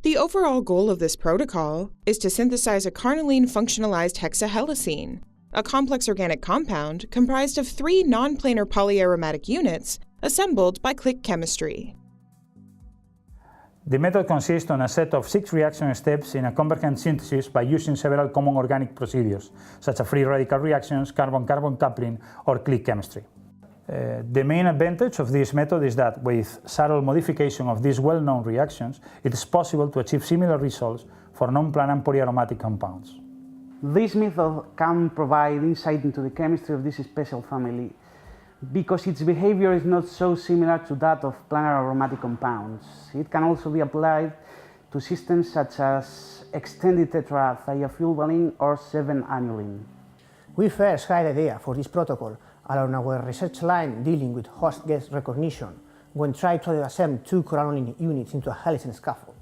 The overall goal of this protocol is to synthesize a carnylene functionalized hexahelicene, a complex organic compound comprised of 3 non-planar polyaromatic units assembled by click chemistry. The method consists on a set of 6 reaction steps in a convergent synthesis by using several common organic procedures, such as free radical reactions, carbon-carbon coupling, or click chemistry. The main advantage of this method is that with subtle modification of these well-known reactions, it is possible to achieve similar results for non-planar polyaromatic compounds. This method can provide insight into the chemistry of this special family because its behavior is not so similar to that of planar aromatic compounds. It can also be applied to systems such as extended tetrathiafulvalene or 7-annuline. We first had the idea for this protocol along our research line dealing with host guest recognition when trying to assemble 2 carnylene units into a helicene scaffold.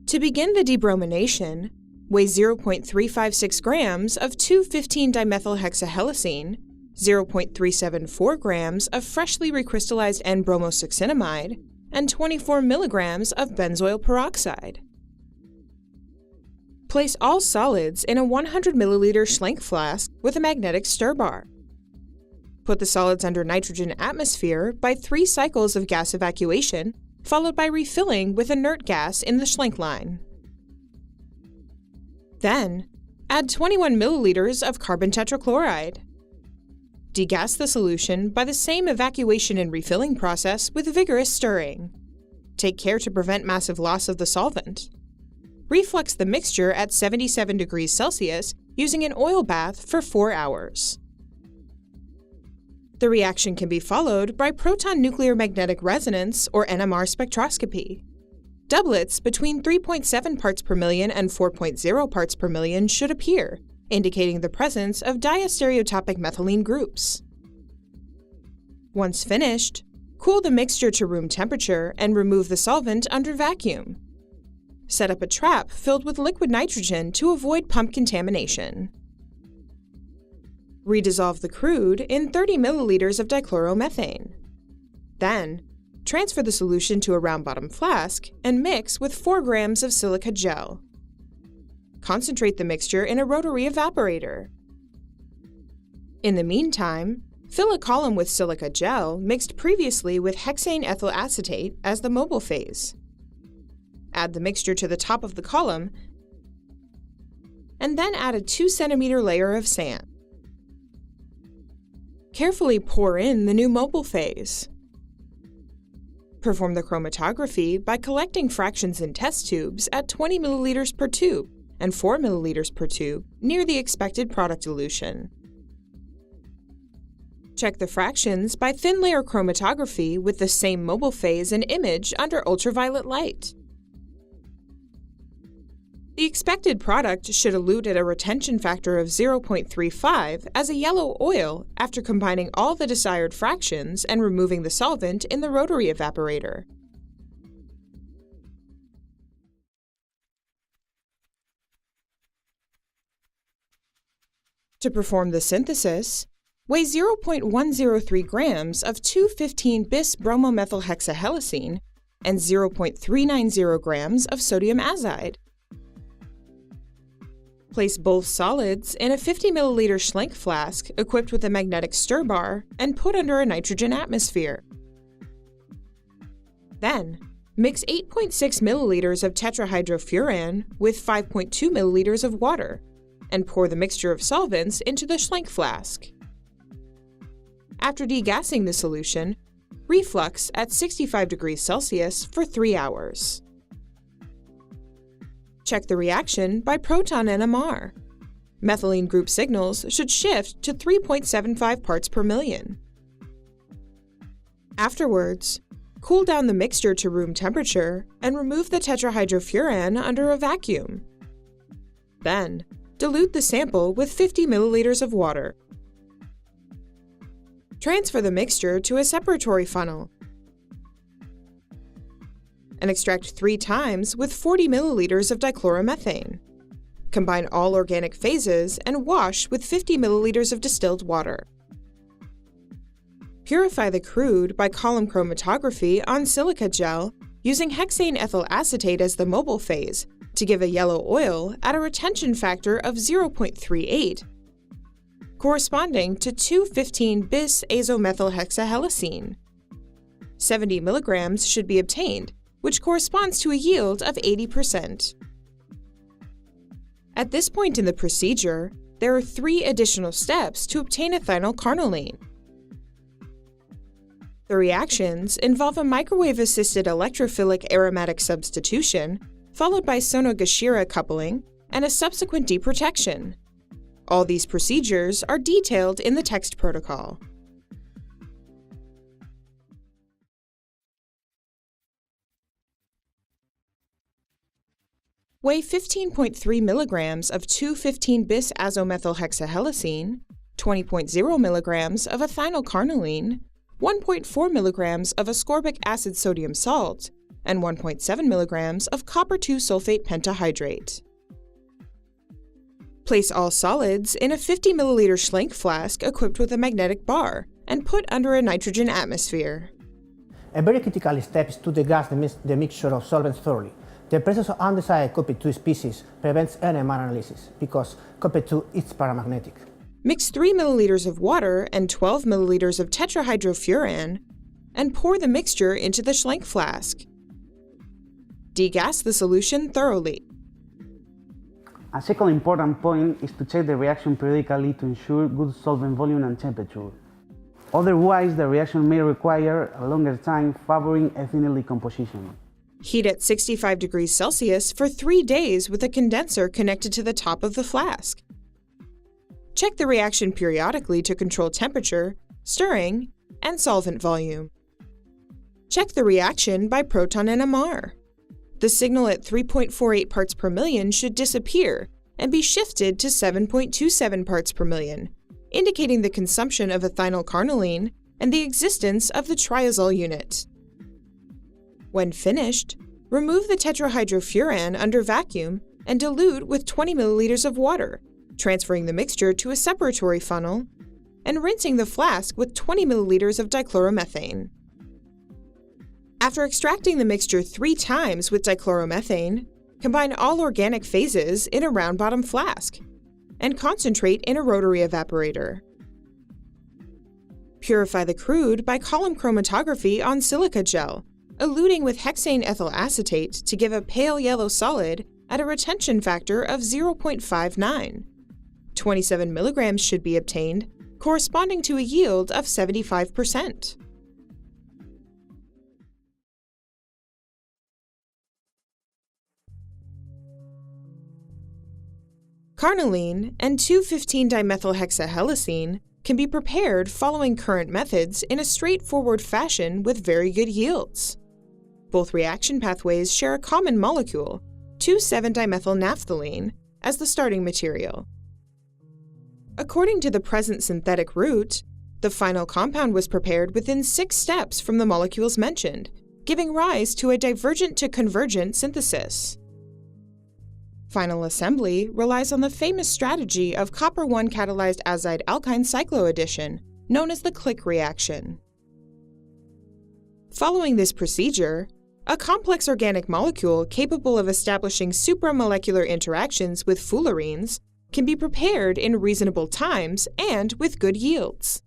To begin the debromination, weigh 0.356 grams of 2,15-dimethylhexahelicene, 0.374 grams of freshly recrystallized N-bromosuccinimide, and 24 milligrams of benzoyl peroxide. Place all solids in a 100 milliliter Schlenk flask with a magnetic stir bar. Put the solids under nitrogen atmosphere by 3 cycles of gas evacuation, followed by refilling with inert gas in the Schlenk line. Then, add 21 milliliters of carbon tetrachloride. Degas the solution by the same evacuation and refilling process with vigorous stirring. Take care to prevent massive loss of the solvent. Reflux the mixture at 77 degrees Celsius using an oil bath for 4 hours. The reaction can be followed by proton nuclear magnetic resonance or NMR spectroscopy. Doublets between 3.7 parts per million and 4.0 parts per million should appear, indicating the presence of diastereotopic methylene groups. Once finished, cool the mixture to room temperature and remove the solvent under vacuum. Set up a trap filled with liquid nitrogen to avoid pump contamination. Redissolve the crude in 30 milliliters of dichloromethane. Then, transfer the solution to a round-bottom flask and mix with 4 grams of silica gel. Concentrate the mixture in a rotary evaporator. In the meantime, fill a column with silica gel mixed previously with hexane ethyl acetate as the mobile phase. Add the mixture to the top of the column, and then add a 2 centimeter layer of sand. Carefully pour in the new mobile phase. Perform the chromatography by collecting fractions in test tubes at 20 milliliters per tube and 4 milliliters per tube near the expected product dilution. Check the fractions by thin layer chromatography with the same mobile phase and image under ultraviolet light. The expected product should elute at a retention factor of 0.35 as a yellow oil after combining all the desired fractions and removing the solvent in the rotary evaporator. To perform the synthesis, weigh 0.103 grams of 2,15-bis bromomethylhexahelicene and 0.390 grams of sodium azide. Place both solids in a 50 milliliter Schlenk flask equipped with a magnetic stir bar and put under a nitrogen atmosphere. Then, mix 8.6 milliliters of tetrahydrofuran with 5.2 milliliters of water and pour the mixture of solvents into the Schlenk flask. After degassing the solution, reflux at 65 degrees Celsius for 3 hours. Check the reaction by proton NMR. Methylene group signals should shift to 3.75 parts per million. Afterwards, cool down the mixture to room temperature and remove the tetrahydrofuran under a vacuum. Then, dilute the sample with 50 milliliters of water. Transfer the mixture to a separatory funnel and extract 3 times with 40 milliliters of dichloromethane. Combine all organic phases and wash with 50 milliliters of distilled water. Purify the crude by column chromatography on silica gel using hexane ethyl acetate as the mobile phase to give a yellow oil at a retention factor of 0.38, corresponding to 2,15-bis azomethylhexahelicene. 70 milligrams should be obtained, which corresponds to a yield of 80%. At this point in the procedure, there are 3 additional steps to obtain ethynyl carnolene. The reactions involve a microwave-assisted electrophilic aromatic substitution, followed by Sonogashira coupling, and a subsequent deprotection. All these procedures are detailed in the text protocol. Weigh 15.3 milligrams of 2,15-bis azomethylhexahelicene, 20.0 milligrams of ethynyl carnolene, 1.4 milligrams of ascorbic acid sodium salt, and 1.7 milligrams of copper 2 sulfate pentahydrate. Place all solids in a 50 milliliter Schlenk flask equipped with a magnetic bar and put under a nitrogen atmosphere. A very critical step is to degas the mixture of solvents thoroughly. The presence of undecided copy-2 species prevents NMR analysis because copy-2 is paramagnetic. Mix 3 milliliters of water and 12 milliliters of tetrahydrofuran and pour the mixture into the Schlenk flask. Degas the solution thoroughly. A second important point is to check the reaction periodically to ensure good solvent volume and temperature. Otherwise, the reaction may require a longer time, favoring ethynyl decomposition. Heat at 65 degrees Celsius for 3 days with a condenser connected to the top of the flask. Check the reaction periodically to control temperature, stirring, and solvent volume. Check the reaction by proton NMR. The signal at 3.48 parts per million should disappear and be shifted to 7.27 parts per million, indicating the consumption of ethynyl carnolene and the existence of the triazole unit. When finished, remove the tetrahydrofuran under vacuum and dilute with 20 milliliters of water, transferring the mixture to a separatory funnel, and rinsing the flask with 20 milliliters of dichloromethane. After extracting the mixture 3 times with dichloromethane, combine all organic phases in a round-bottom flask and concentrate in a rotary evaporator. Purify the crude by column chromatography on silica gel, eluting with hexane ethyl acetate to give a pale yellow solid at a retention factor of 0.59. 27 milligrams should be obtained, corresponding to a yield of 75%. Carnolene and 2,15-dimethylhexahelicene can be prepared following current methods in a straightforward fashion with very good yields. Both reaction pathways share a common molecule, 2,7-dimethylnaphthalene, as the starting material. According to the present synthetic route, the final compound was prepared within 6 steps from the molecules mentioned, giving rise to a divergent to convergent synthesis. Final assembly relies on the famous strategy of copper-1 catalyzed azide alkyne cycloaddition, known as the click reaction. Following this procedure, a complex organic molecule capable of establishing supramolecular interactions with fullerenes can be prepared in reasonable times and with good yields.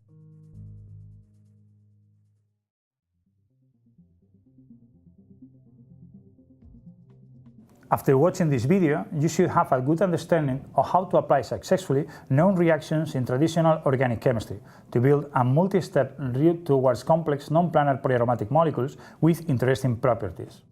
After watching this video, you should have a good understanding of how to apply successfully known reactions in traditional organic chemistry to build a multi-step route towards complex non-planar polyaromatic molecules with interesting properties.